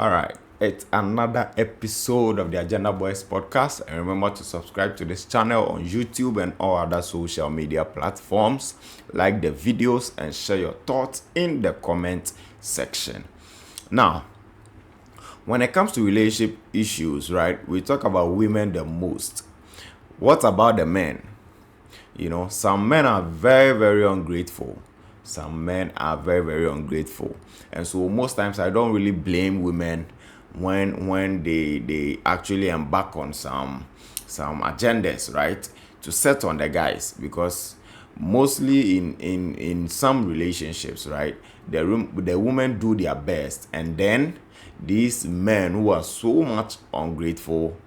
All right, it's another episode of the Agenda Boys podcast. And remember to subscribe to this channel on YouTube and all other social media platforms. Like the videos and share your thoughts in the comment section. Now, when it comes to relationship issues, right, we talk about women the most. What about the men? Some men are very, very ungrateful. Some men are very, very ungrateful. And so most times I don't really blame women when they actually embark on some agendas, right? To set on the guys, because mostly in some relationships, right, the women do their best, and then these men who are so much ungrateful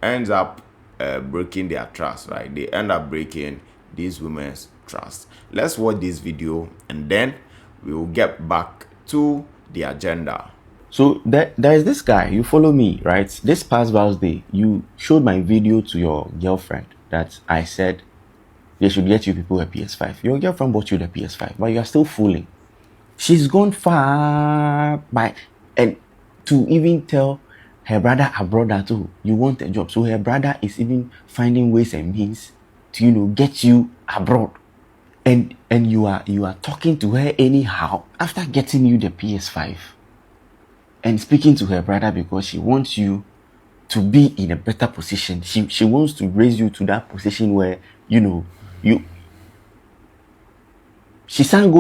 ends up breaking their trust, right? They end up breaking these women's trust. Let's watch this video and then we will get back to the agenda. So there is this guy, you follow me, right? This past Val's Day, you showed my video to your girlfriend that I said they should get you people a PS5. Your girlfriend bought you the PS5, but you are still fooling. She's gone far by, and to even tell her brother abroad that you want a job. So her brother is even finding ways and means to get you abroad. And you are talking to her anyhow after getting you the PS5 and speaking to her brother because she wants you to be in a better position. She wants to raise you to that position where she can't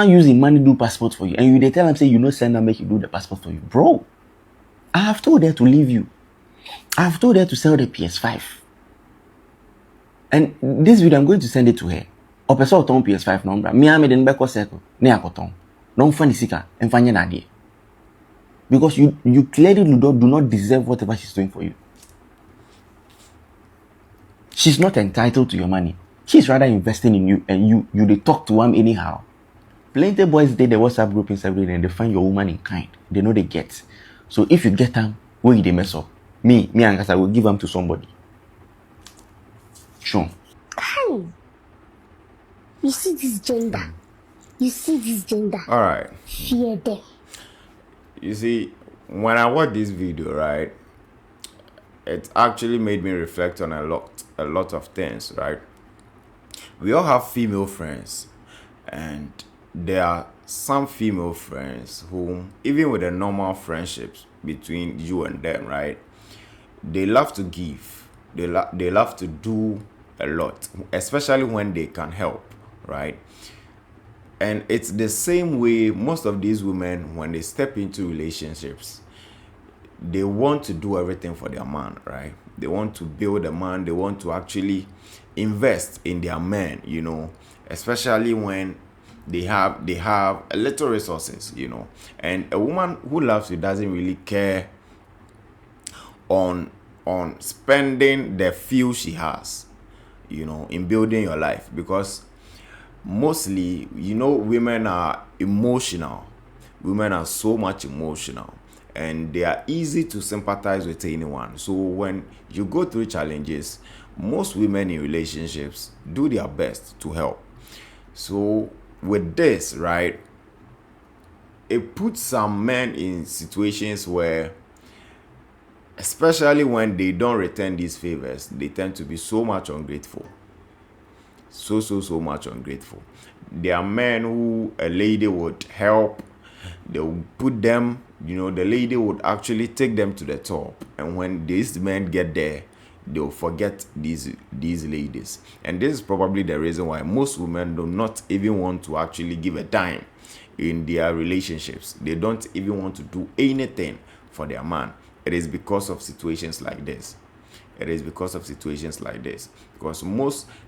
use the money do passport for you, and they tell them say send her make you do the passport for you. Bro, I have told her to leave you. I have told her to sell the PS5. And this video, I'm going to send it to her. Opesa oton PS5 number. Me ame den beko circle. Ne akoton. Don't find sika and find an idea. Because you clearly do not deserve whatever she's doing for you. She's not entitled to your money. She's rather investing in you, and you they talk to them anyhow. Plenty boys did the WhatsApp group in every day and they find your woman in kind. They know they get. So if you get them, where they mess up? Me and I will give them to somebody. Sure. Hey, you see this gender? All right. Fear them. You see, when I watched this video, right, it actually made me reflect on a lot of things, right? We all have female friends, and there are some female friends who, even with the normal friendships between you and them, right, they love to give. They love to do a lot, especially when they can help, right? And it's the same way most of these women, when they step into relationships, they want to do everything for their man, right? They want to build a man. They want to actually invest in their man, especially when they have a little resources, And a woman who loves you doesn't really care on spending the few she has, in building your life, because mostly, women are emotional. Women are so much emotional, and they are easy to sympathize with anyone. So when you go through challenges, most women in relationships do their best to help. So with this, right, it puts some men in situations where, especially when they don't return these favors, they tend to be so much ungrateful. So much ungrateful. There are men who a lady would help, they would put them, the lady would actually take them to the top, and when these men get there, they'll forget these ladies. And this is probably the reason why most women do not even want to actually give a dime in their relationships. They don't even want to do anything for their man. It is because of situations like this. Because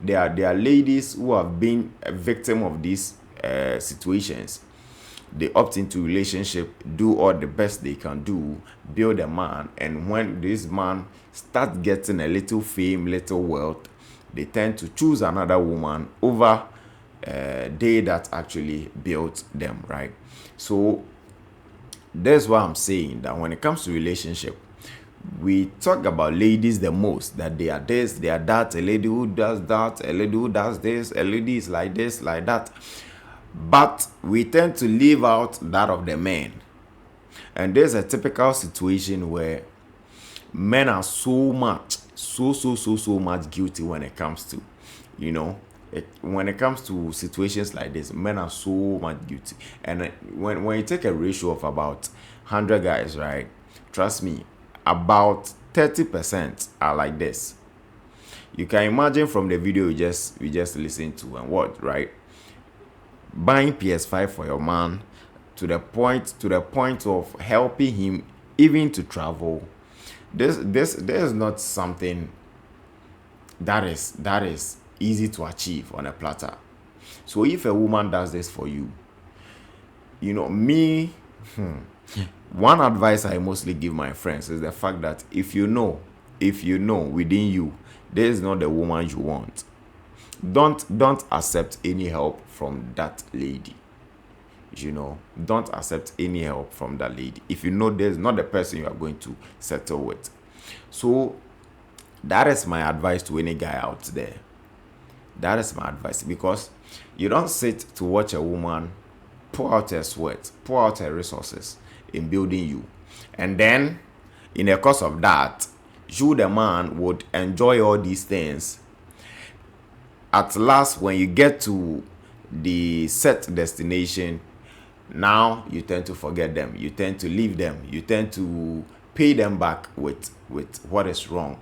there are ladies who have been a victim of these situations. They opt into relationship, do all the best they can do, build a man, and when this man starts getting a little fame, little wealth, they tend to choose another woman over they that actually built them, right? So that's why I'm saying that when it comes to relationship, we talk about ladies the most, that they are this, they are that, a lady who does that, a lady who does this, a lady is like this, like that. But we tend to leave out that of the men. And there's a typical situation where men are so much, so much guilty when it comes to, when it comes to situations like this, men are so much guilty. And when you take a ratio of about 100 guys, right? Trust me, about 30% are like this. You can imagine from the video we just listened to and what, right? Buying PS5 for your man to the point of helping him even to travel. This is not something that is easy to achieve on a platter. So if a woman does this for you, me, one advice I mostly give my friends is the fact that if you know within you this is not the woman you want, don't accept any help from that lady. Don't accept any help from that lady if you know there's not the person you are going to settle with. So that is my advice to any guy out there. That is my advice, because you don't sit to watch a woman pour out her sweat, pour out her resources in building you, and then in the course of that, you the man would enjoy all these things. At last, when you get to the set destination, now you tend to forget them, you tend to leave them, you tend to pay them back with what is wrong.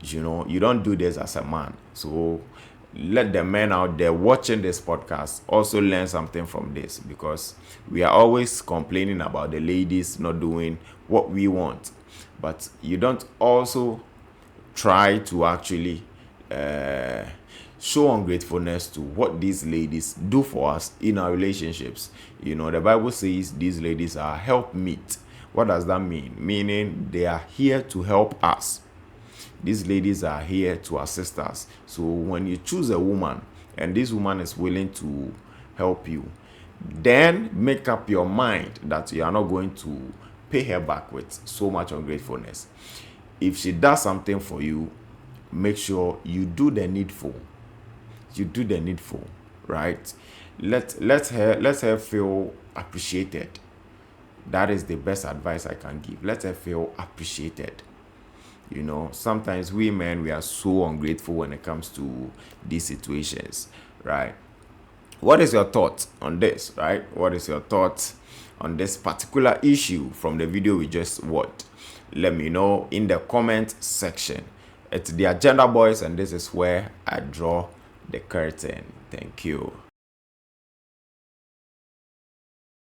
You don't do this as a man. So let the men out there watching this podcast also learn something from this, because we are always complaining about the ladies not doing what we want, but you don't also try to actually show ungratefulness to what these ladies do for us in our relationships. The Bible says these ladies are helpmeet. What does that mean? Meaning they are here to help us. These ladies are here to assist us. So when you choose a woman and this woman is willing to help you, then make up your mind that you are not going to pay her back with so much ungratefulness. If she does something for you, make sure you do the needful. Right? Let her feel appreciated. That is the best advice I can give. Let her feel appreciated. Sometimes we men, we are so ungrateful when it comes to these situations, right? What is your thought on this, right? What is your thought on this particular issue from the video we just watched? Let me know in the comment section. It's the Agenda Boys, and this is where I draw the curtain. Thank you.